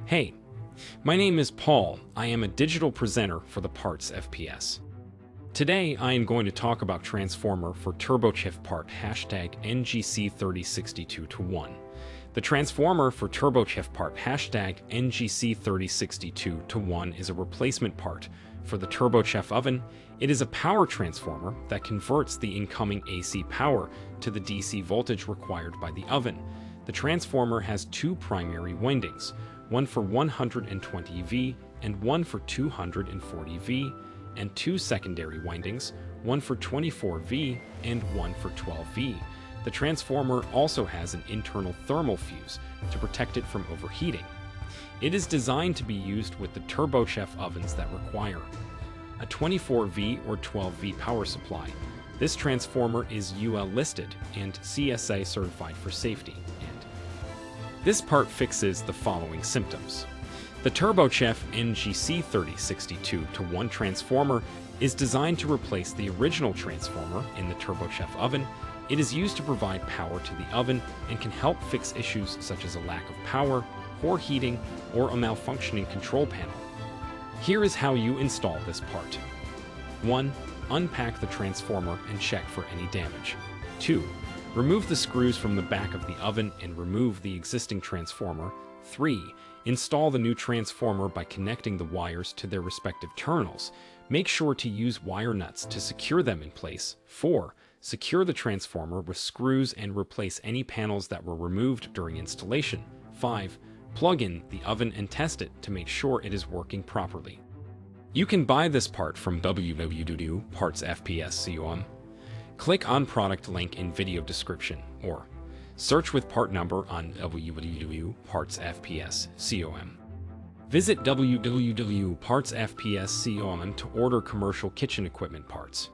Hey, my name is Paul. I am a digital presenter for the PartsFPS. Today, I am going to talk about transformer for Turbochef Part NGC-3062-1. The transformer for Turbochef Part NGC-3062-1 is a replacement part for the Turbochef oven. It is a power transformer that converts the incoming AC power to the DC voltage required by the oven. The transformer has two primary windings, one for 120 V and one for 240 V, and two secondary windings, one for 24 V and one for 12 V. The transformer also has an internal thermal fuse to protect it from overheating. It is designed to be used with the Turbochef ovens that require a 24 V or 12 V power supply. This transformer is UL listed and CSA certified for safety. This part fixes the following symptoms. The Turbochef NGC-3062-1 transformer is designed to replace the original transformer in the Turbochef oven. It is used to provide power to the oven and can help fix issues such as a lack of power, poor heating, or a malfunctioning control panel. Here is how you install this part. 1. Unpack the transformer and check for any damage. 2. Remove the screws from the back of the oven and remove the existing transformer. 3. Install the new transformer by connecting the wires to their respective terminals. Make sure to use wire nuts to secure them in place. 4. Secure the transformer with screws and replace any panels that were removed during installation. 5. Plug in the oven and test it to make sure it is working properly. You can buy this part from www.PartsFPS.com. Click on product link in video description or search with part number on www.PartsFPS.com. Visit www.PartsFPS.com to order commercial kitchen equipment parts.